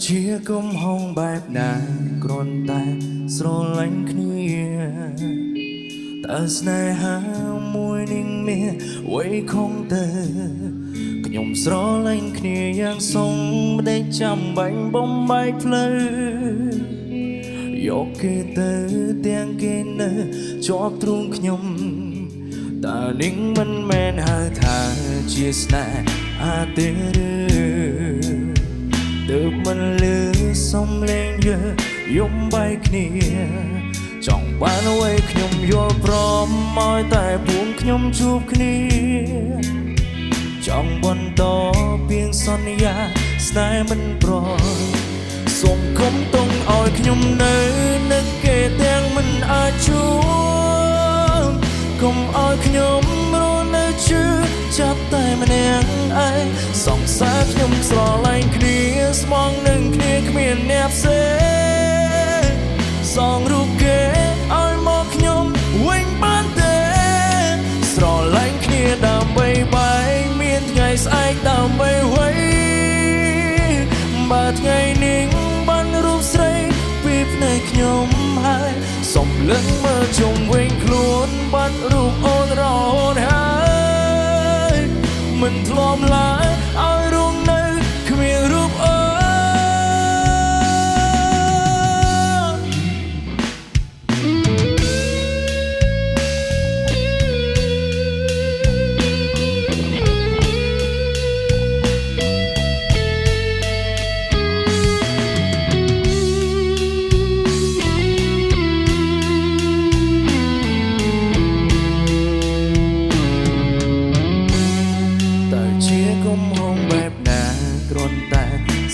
ជាគំហងបែបណាគ្រាន់តែស្រឡាញ់គ្នាតើស្នេហាមួយនឹងមានអ្វីខំទៅខ្ញុំស្រឡាញ់គ្នាយ៉ាងសុំមិនได้ចាំបាញ់បំបែកផ្លូវយកគេទៅទាំងគេនៅជាប់ទ្រូងខ្ញុំតើនឹងមិនមែនហៅថាជាស្នេហាទេឬទើបមិនលឺសំឡេងយំបែកគ្នាចង់បានអ្វីខ្ញុំយល់ព្រមឲ្យតែពួងខ្ញុំជួបគ្នាចង់បន្តពីងសន្យាស្នេហ៍មិនប្រសូមគុំទងឲ្យខ្ញុំនៅនឹកគេទាំងមិនអាចជួបគុំឲ្យខ្ញុំរស់នៅជឿចាប់តែម្នាក់ឯងសង្សារខ្ញុំស្រឡាញ់គ្នាស្មងនឹងគ្នាគ្មានអ្នកផ្សេងសងរូបគេឲ្យមកខ្ញុំវិញបានទេស្រឡាញ់គ្នាដើម្បីបែកមានថ្ងៃស្អែកដើម្បីໄວបើថ្ងៃនេះបានរូបស្រីពីភ្នែកខ្ញុំហើយសុំលឹងមើលជុំវិញខ្លួនបាត់រូបអូនរហូតហើយមិនធ្លាប់ឡើយឲ្យរងនៅគ្មានរូបអូន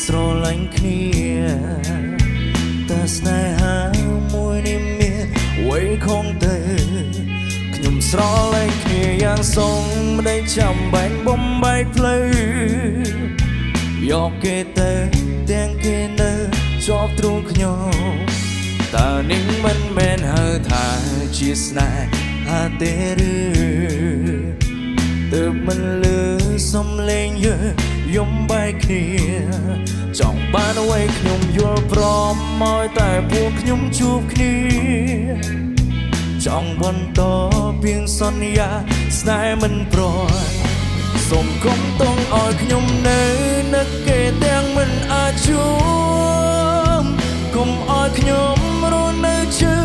ស្រឡាញ់គ្នាតែស្នេហាមួយនេះមានអ្វីខំទៅខ្ញុំស្រឡាញ់គ្នាយ៉ាងសុំមិនได้ចាំបាញ់បំបែកផ្លូវយកគេទៅទាំងគេនៅជាប់ទ្រូងខ្ញុំតើនេះមិនមែនហៅថាជាស្នេហាទេឬទើបមិនលឺសំឡេងយំបែកគ្នាចង់បានអ្វីខ្ញុំយល់ព្រមឲ្យតែពួកខ្ញុំជួបគ្នាចង់បន្តពីងសន្យាស្នេហ៍មិនប្រសូមគុំទងឲ្យខ្ញុំនៅនឹកគេទាំងមិនអាចជួបគុំឲ្យខ្ញុំរស់នៅជឿ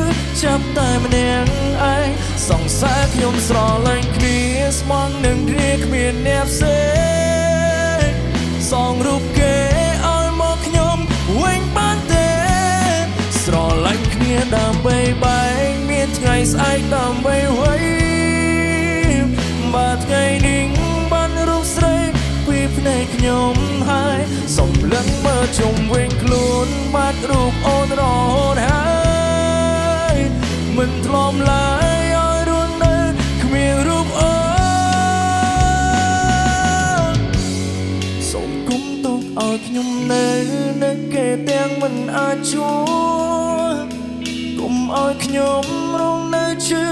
ចាប់តែម្នាក់ឯងសង្សារខ្ញុំស្រឡាញ់គ្នាស្មងនឹងគ្នាគ្មានអ្នកផ្សេងសងរូបគេឲ្យមកខ្ញុំវិញបានទេស្រឡាញ់គ្នាដើម្បីបែកមានថ្ងៃស្អែកដើម្បីໄວបើថ្ងៃនេះបានរូបស្រីពីភ្នែកខ្ញុំហើយសុំលឹងមើលជុំវិញខ្លួនបាត់រូបអូនរហូតហើយមិនធ្លាប់ឡើយឲ្យរស់នៅគ្មានរូបអូនសូមគុំទុកឲ្យខ្ញុំនៅនឹកគេទាំងមិនអាចជួបគុំឲ្យខ្ញុំរងនៅជឿ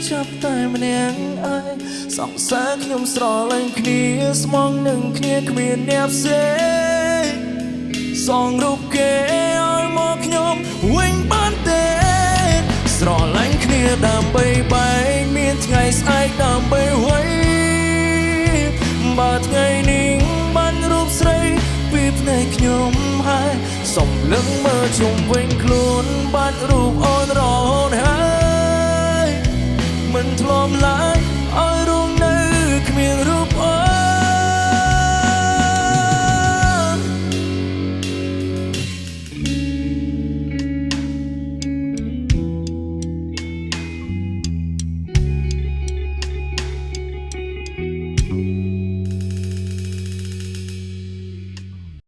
ចាប់តែម្នាក់ឯងសង្សារខ្ញុំស្រឡាញ់គ្នាស្មងនឹងគ្នាគ្មានអ្នកផ្សេងសងរូបគេឲ្យមកខ្ញុំវិញបានទេស្រឡាញ់គ្នាដើម្បីបែកមានថ្ងៃស្អែកដើម្បីໄວបើថ្ងៃនេះបានរូបស្រីពីភ្នែកខ្ញុំហើយសុំលឹងមើលជុំវិញខ្លួនបាត់រូបអូន